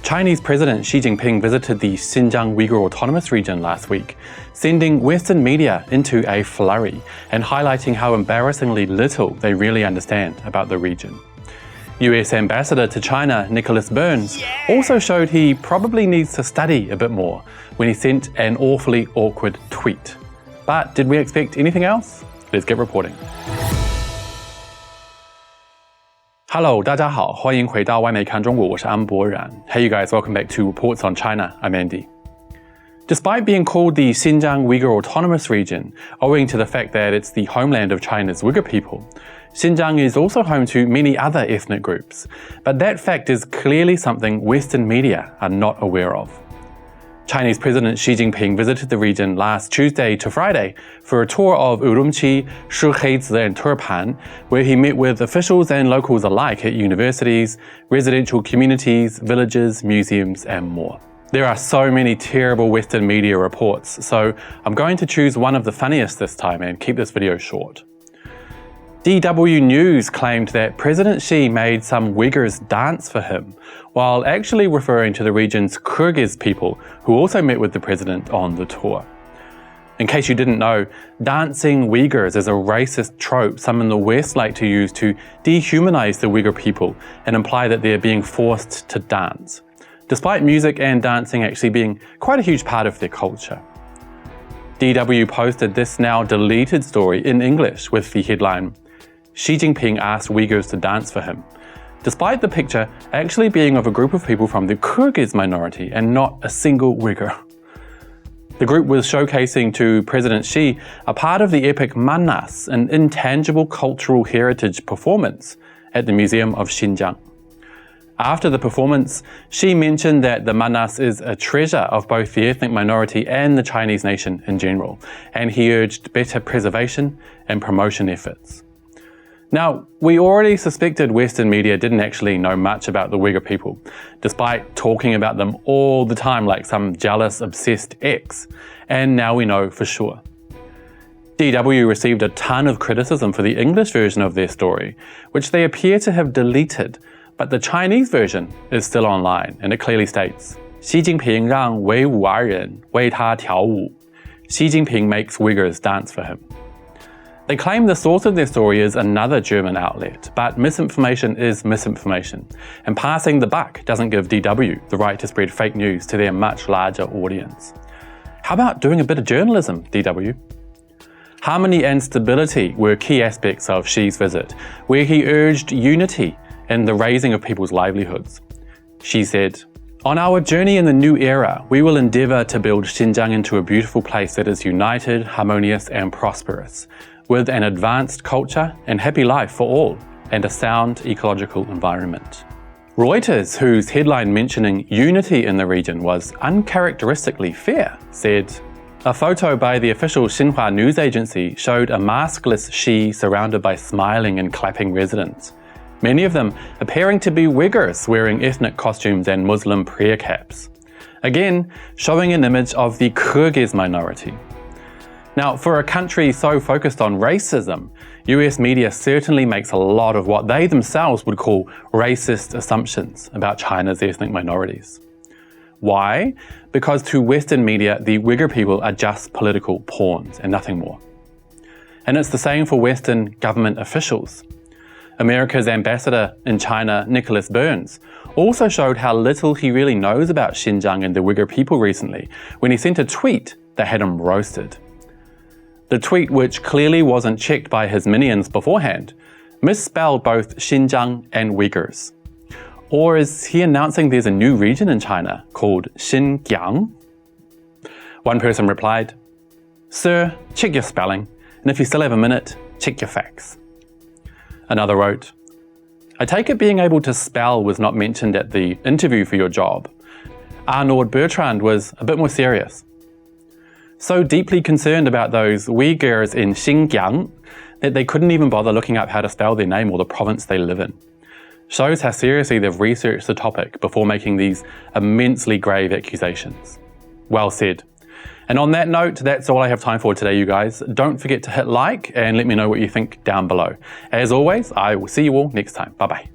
Chinese President Xi Jinping visited the Xinjiang Uygur Autonomous Region last week, sending Western media into a flurry and highlighting how embarrassingly little they really understand about the region. US Ambassador to China Nicholas Burns also showed he probably needs to study a bit more when he sent an awfully awkward tweet. But did we expect anything else? Let's get reporting. Hello, 大家好，欢迎回到外媒看中国，我是安博然。Hey you guys, welcome back to Reports on China. I'm Andy. Despite being called the Xinjiang Uygur Autonomous Region, owing to the fact that it's the homeland of China's Uyghur people, Xinjiang is also home to many other ethnic groups. But that fact is clearly something Western media are not aware of. Chinese President Xi Jinping visited the region last Tuesday to Friday for a tour of Urumqi, Shihezi and Turpan, where he met with officials and locals alike at universities, residential communities, villages, museums and more. There are so many terrible Western media reports, so I'm going to choose one of the funniest this time and keep this video short. DW News claimed that President Xi made some Uyghurs dance for him, while actually referring to the region's Kyrgyz people who also met with the president on the tour. In case you didn't know, dancing Uyghurs is a racist trope some in the West like to use to dehumanize the Uyghur people and imply that they're being forced to dance, despite music and dancing actually being quite a huge part of their culture. DW posted this now deleted story in English with the headline, Xi Jinping asked Uyghurs to dance for him, despite the picture actually being of a group of people from the Kyrgyz minority and not a single Uyghur. The group was showcasing to President Xi a part of the epic Manas, an intangible cultural heritage performance at the Museum of Xinjiang. After the performance, Xi mentioned that the Manas is a treasure of both the ethnic minority and the Chinese nation in general, and he urged better preservation and promotion efforts. Now, we already suspected Western media didn't actually know much about the Uyghur people, despite talking about them all the time like some jealous, obsessed ex, and now we know for sure. DW received a ton of criticism for the English version of their story, which they appear to have deleted, but the Chinese version is still online, and it clearly states, 习近平让维吾尔人为他跳舞. Xi Jinping makes Uyghurs dance for him. They claim the source of their story is another German outlet, but misinformation is misinformation, and passing the buck doesn't give DW the right to spread fake news to their much larger audience. How about doing a bit of journalism, DW? Harmony and stability were key aspects of Xi's visit, where he urged unity in the raising of people's livelihoods. Xi said, on our journey in the new era, we will endeavour to build Xinjiang into a beautiful place that is united, harmonious and prosperous, with an advanced culture and happy life for all, and a sound ecological environment. Reuters, whose headline mentioning unity in the region was uncharacteristically fair, said, a photo by the official Xinhua news agency showed a maskless Xi surrounded by smiling and clapping residents, many of them appearing to be Uyghurs wearing ethnic costumes and Muslim prayer caps. Again, showing an image of the Kyrgyz minority. Now, for a country so focused on racism, US media certainly makes a lot of what they themselves would call racist assumptions about China's ethnic minorities. Why? Because to Western media, the Uyghur people are just political pawns and nothing more. And it's the same for Western government officials. America's ambassador in China, Nicholas Burns, also showed how little he really knows about Xinjiang and the Uyghur people recently when he sent a tweet that had him roasted. The tweet, which clearly wasn't checked by his minions beforehand, misspelled both Xinjiang and Uyghurs. Or is he announcing there's a new region in China called Xinjiang? One person replied, Sir, check your spelling, and if you still have a minute, check your facts. Another wrote, I take it being able to spell was not mentioned at the interview for your job. Arnold Bertrand was a bit more serious. So deeply concerned about those Uyghurs in Xinjiang that they couldn't even bother looking up how to spell their name or the province they live in. Shows how seriously they've researched the topic before making these immensely grave accusations. Well said. And on that note, that's all I have time for today, you guys. Don't forget to hit like and let me know what you think down below. As always, I will see you all next time. Bye-bye.